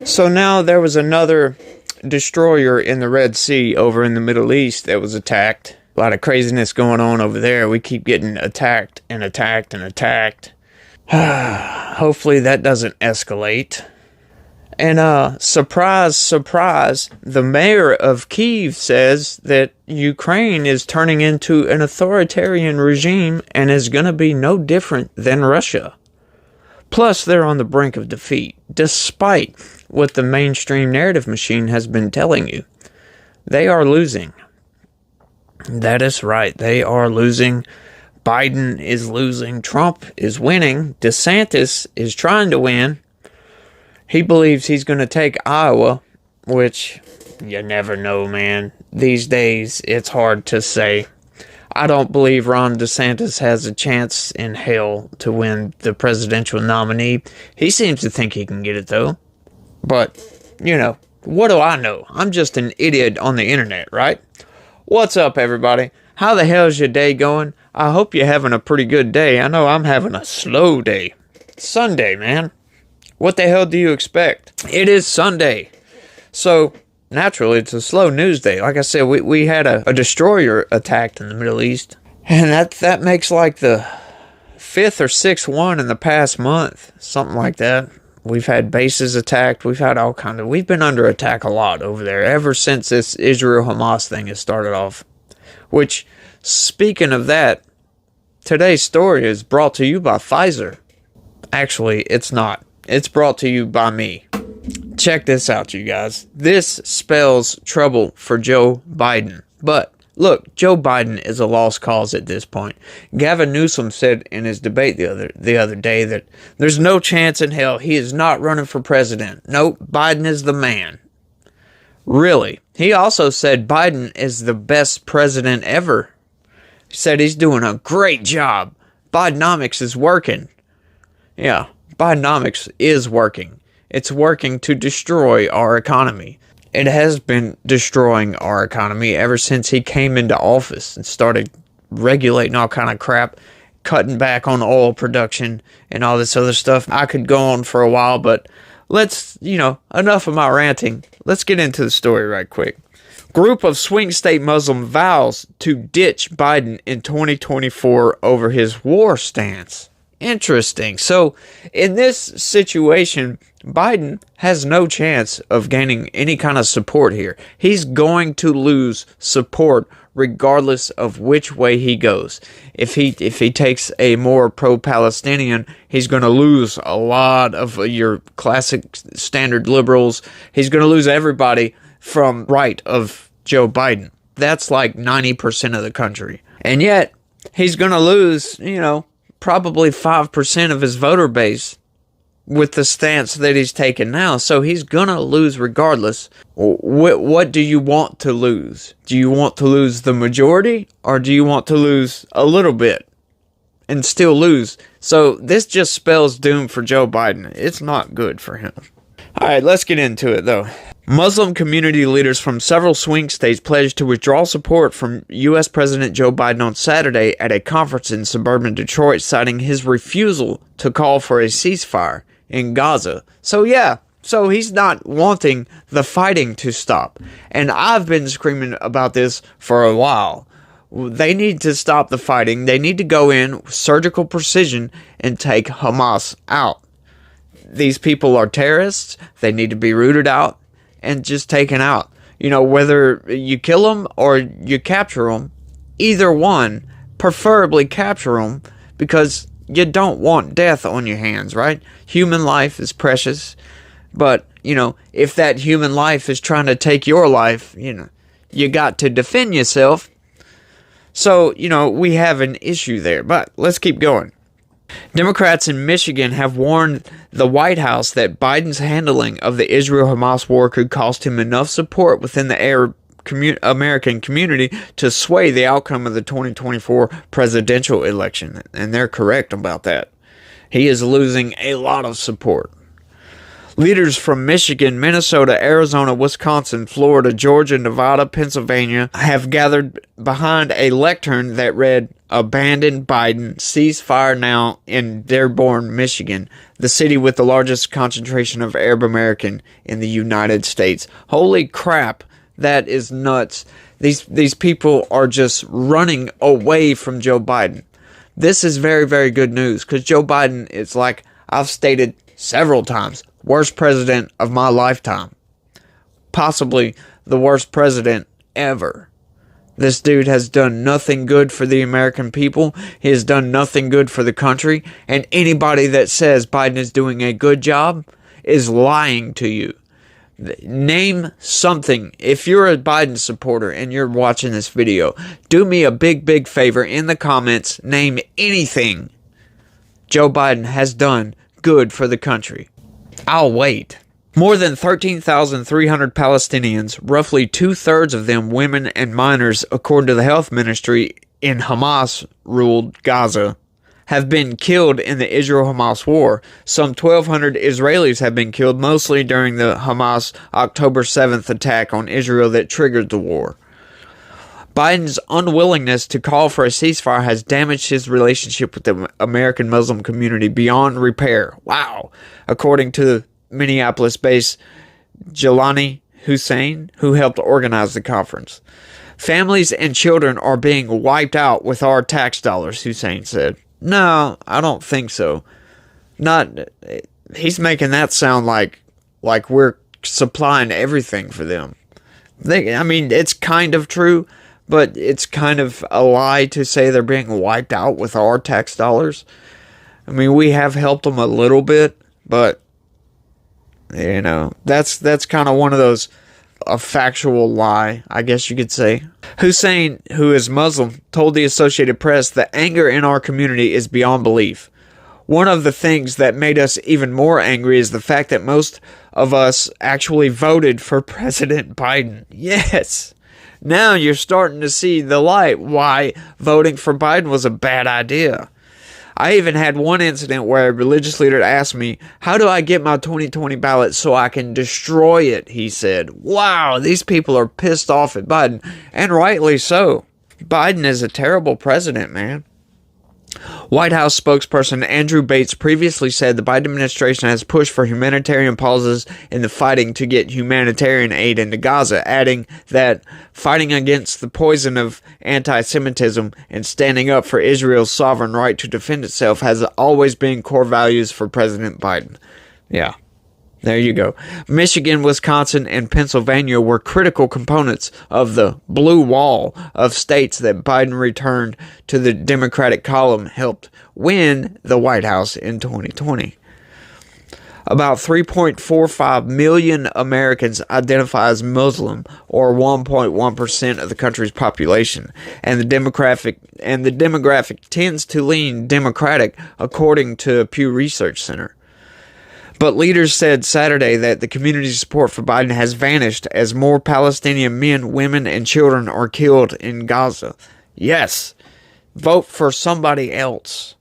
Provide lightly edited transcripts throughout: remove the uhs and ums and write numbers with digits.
So now there was another destroyer in the Red Sea over in the Middle East that was attacked. A lot of craziness going on over there. We keep getting attacked and attacked and attacked. Hopefully that doesn't escalate. And surprise, surprise, the mayor of Kyiv says that Ukraine is turning into an authoritarian regime and is going to be no different than Russia. Plus, they're on the brink of defeat, despite what the mainstream narrative machine has been telling you. They are losing. That is right, they are losing. Biden is losing. Trump is winning. DeSantis is trying to win. He believes he's going to take Iowa, which you never know, man. These days, it's hard to say. I don't believe Ron DeSantis has a chance in hell to win the presidential nominee. He seems to think he can get it, though. But, you know, what do I know? I'm just an idiot on the internet, right? What's up, everybody? How the hell's your day going? I hope you're having a pretty good day. I know I'm having a slow day. It's Sunday, man. What the hell do you expect? It is Sunday. So, naturally, it's a slow news day. Like I said, we had a destroyer attacked in the Middle East. And that makes like the 5th or 6th one in the past month. Something like that. We've had bases attacked. We've had all kinds of... We've been under attack a lot over there ever since this Israel-Hamas thing has started off. Which, speaking of that, today's story is brought to you by Pfizer. Actually, it's not. It's brought to you by me. Check this out, you guys. This spells trouble for Joe Biden. But, look, Joe Biden is a lost cause at this point. Gavin Newsom said in his debate the other day that there's no chance in hell he is not running for president. Nope, Biden is the man. Really. He also said Biden is the best president ever. He said he's doing a great job. Bidenomics is working. Yeah, Bidenomics is working. It's working to destroy our economy. It has been destroying our economy ever since he came into office and started regulating all kind of crap, cutting back on oil production and all this other stuff. I could go on for a while, but let's, enough of my ranting. Let's get into the story right quick. Group of swing state Muslim vows to ditch Biden in 2024 over his war stance. Interesting. So, in this situation, Biden has no chance of gaining any kind of support here. He's going to lose support regardless of which way he goes. If he takes a more pro-Palestinian, he's going to lose a lot of your classic standard liberals. He's going to lose everybody from right of Joe Biden. That's like 90% of the country. And yet, he's going to lose, probably 5% of his voter base with the stance that he's taken now. So he's going to lose regardless. What do you want to lose? Do you want to lose the majority, or do you want to lose a little bit and still lose? So this just spells doom for Joe Biden. It's not good for him. All right, let's get into it, though. Muslim community leaders from several swing states pledged to withdraw support from U.S. President Joe Biden on Saturday at a conference in suburban Detroit, citing his refusal to call for a ceasefire in Gaza. So he's not wanting the fighting to stop. And I've been screaming about this for a while. They need to stop the fighting. They need to go in with surgical precision and take Hamas out. These people are terrorists. They need to be rooted out and just taken out. Whether you kill them or you capture them, either one, preferably capture them, because you don't want death on your hands, right? Human life is precious. But, if that human life is trying to take your life, you got to defend yourself. So, we have an issue there. But let's keep going. Democrats in Michigan have warned the White House that Biden's handling of the Israel-Hamas war could cost him enough support within the Arab American community to sway the outcome of the 2024 presidential election. And they're correct about that. He is losing a lot of support. Leaders from Michigan, Minnesota, Arizona, Wisconsin, Florida, Georgia, Nevada, Pennsylvania have gathered behind a lectern that read, abandon Biden. Ceasefire now in Dearborn, Michigan, the city with the largest concentration of Arab American in the United States. Holy crap, that is nuts. These people are just running away from Joe Biden. This is very, very good news, because Joe Biden is, like I've stated several times, worst president of my lifetime. Possibly the worst president ever. This dude has done nothing good for the American people. He has done nothing good for the country. And anybody that says Biden is doing a good job is lying to you. Name something. If you're a Biden supporter and you're watching this video, do me a big, big favor in the comments. Name anything Joe Biden has done good for the country. I'll wait. More than 13,300 Palestinians, roughly 2/3 of them women and minors, according to the health ministry in Hamas-ruled Gaza, have been killed in the Israel-Hamas war. Some 1,200 Israelis have been killed, mostly during the Hamas October 7th attack on Israel that triggered the war. Biden's unwillingness to call for a ceasefire has damaged his relationship with the American Muslim community beyond repair. Wow. According to the Minneapolis-based Jelani Hussein, who helped organize the conference. Families and children are being wiped out with our tax dollars, Hussein said. No, I don't think so. He's making that sound like we're supplying everything for them. It's kind of true, but it's kind of a lie to say they're being wiped out with our tax dollars. We have helped them a little bit, but that's kind of one of those, a factual lie, I guess you could say. Hussein, who is Muslim, told the Associated Press that anger in our community is beyond belief. One of the things that made us even more angry is the fact that most of us actually voted for President Biden. Yes! Now you're starting to see the light why voting for Biden was a bad idea. I even had one incident where a religious leader asked me, "How do I get my 2020 ballot so I can destroy it?" he said. Wow, these people are pissed off at Biden, and rightly so. Biden is a terrible president, man. White House spokesperson Andrew Bates previously said the Biden administration has pushed for humanitarian pauses in the fighting to get humanitarian aid into Gaza, adding that fighting against the poison of anti-Semitism and standing up for Israel's sovereign right to defend itself has always been core values for President Biden. Yeah. There you go. Michigan, Wisconsin, and Pennsylvania were critical components of the blue wall of states that Biden returned to the Democratic column helped win the White House in 2020. About 3.45 million Americans identify as Muslim, or 1.1% of the country's population, and the demographic tends to lean Democratic, according to Pew Research Center. But leaders said Saturday that the community's support for Biden has vanished as more Palestinian men, women, and children are killed in Gaza. Yes, vote for somebody else.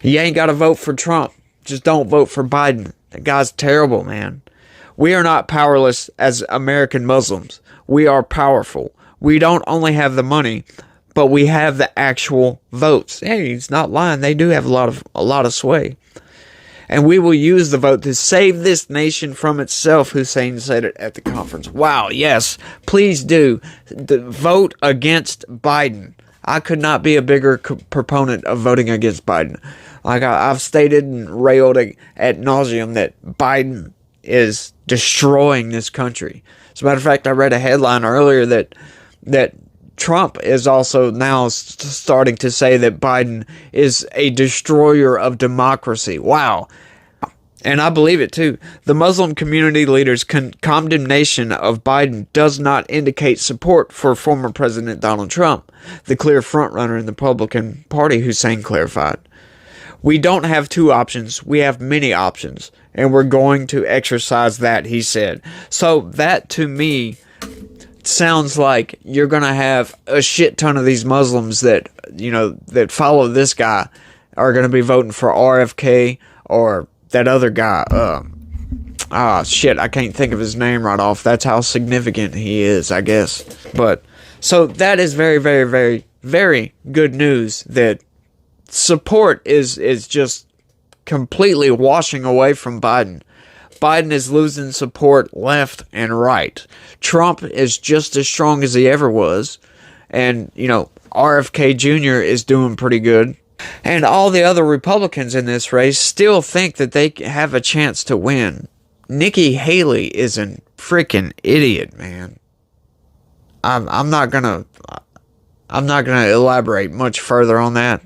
You ain't got to vote for Trump. Just don't vote for Biden. That guy's terrible, man. We are not powerless as American Muslims. We are powerful. We don't only have the money, but we have the actual votes. Hey, he's not lying. They do have a lot of sway. And we will use the vote to save this nation from itself, Hussein said it at the conference. Wow, yes, please do. Vote against Biden. I could not be a bigger proponent of voting against Biden. Like I've stated and railed ad nauseum that Biden is destroying this country. As a matter of fact, I read a headline earlier that Trump is also now starting to say that Biden is a destroyer of democracy. Wow. And I believe it too. The Muslim community leaders' condemnation of Biden does not indicate support for former President Donald Trump, the clear frontrunner in the Republican Party, Hussein clarified. We don't have two options. We have many options, and we're going to exercise that, he said. So that, to me, sounds like you're going to have a shit ton of these Muslims that follow this guy are going to be voting for RFK or that other guy. I can't think of his name right off. That's how significant he is, I guess. But so that is very, very, very, very good news that support is just completely washing away from Biden. Biden is losing support left and right. Trump is just as strong as he ever was. And, RFK Jr. is doing pretty good. And all the other Republicans in this race still think that they have a chance to win. Nikki Haley is a freaking idiot, man. I'm not gonna elaborate much further on that,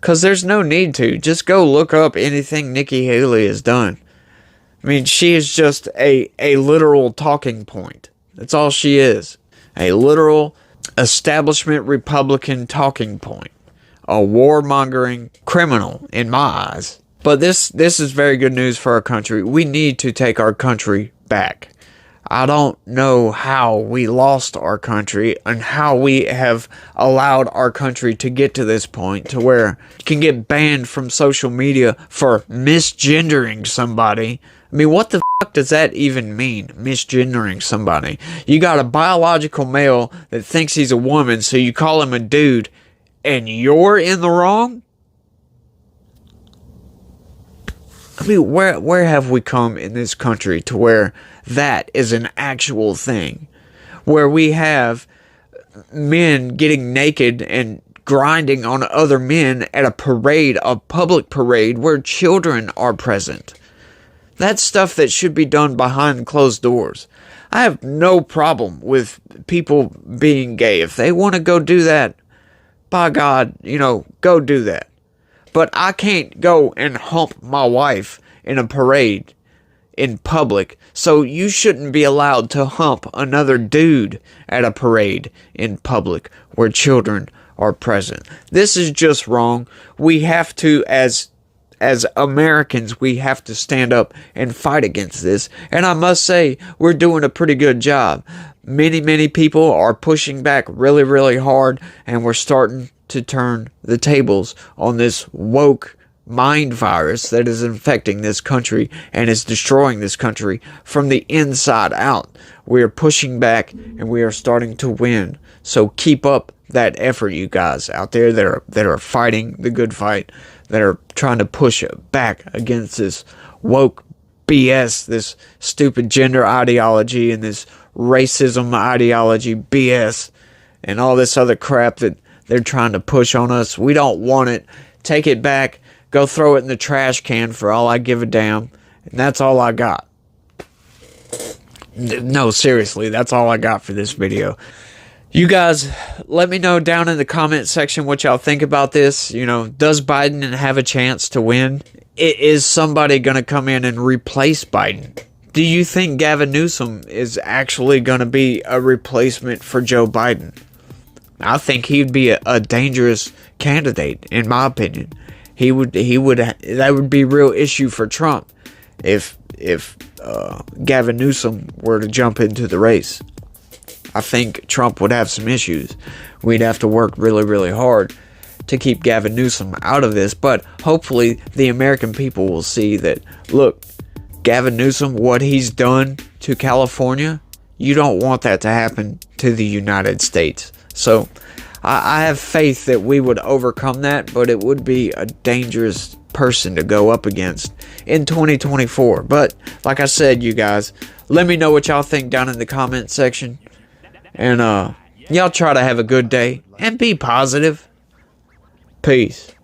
because there's no need to. Just go look up anything Nikki Haley has done. I mean, she is just a literal talking point. That's all she is. A literal establishment Republican talking point. A warmongering criminal in my eyes. But this is very good news for our country. We need to take our country back. I don't know how we lost our country and how we have allowed our country to get to this point to where you can get banned from social media for misgendering somebody. I mean, what the fuck does that even mean, misgendering somebody? You got a biological male that thinks he's a woman, so you call him a dude, and you're in the wrong? I mean, where have we come in this country to where that is an actual thing? Where we have men getting naked and grinding on other men at a parade, a public parade, where children are present. That's stuff that should be done behind closed doors. I have no problem with people being gay. If they want to go do that, by God, go do that. But I can't go and hump my wife in a parade in public, so you shouldn't be allowed to hump another dude at a parade in public where children are present. This is just wrong. We have to, as Americans, we have to stand up and fight against this. And I must say, we're doing a pretty good job. Many people are pushing back really, really hard, and we're starting to turn the tables on this woke mind virus that is infecting this country and is destroying this country from the inside out. We are pushing back and we are starting to win. So keep up that effort, you guys out there that are fighting the good fight, that are trying to push back against this woke BS, this stupid gender ideology and this racism ideology BS and all this other crap that they're trying to push on us. We don't want it. Take it back. Go throw it in the trash can for all I give a damn. And that's all I got. No, seriously, that's all I got for this video. You guys, let me know down in the comment section what y'all think about this. Does Biden have a chance to win? Is somebody going to come in and replace Biden? Do you think Gavin Newsom is actually going to be a replacement for Joe Biden? I think he'd be a dangerous candidate, in my opinion. That would be a real issue for Trump if Gavin Newsom were to jump into the race. I think Trump would have some issues. We'd have to work really, really hard to keep Gavin Newsom out of this, but hopefully the American people will see that, look, Gavin Newsom, what he's done to California, you don't want that to happen to the United States. So I have faith that we would overcome that, but it would be a dangerous person to go up against in 2024. But like I said, you guys, let me know what y'all think down in the comment section. And y'all try to have a good day and be positive. Peace.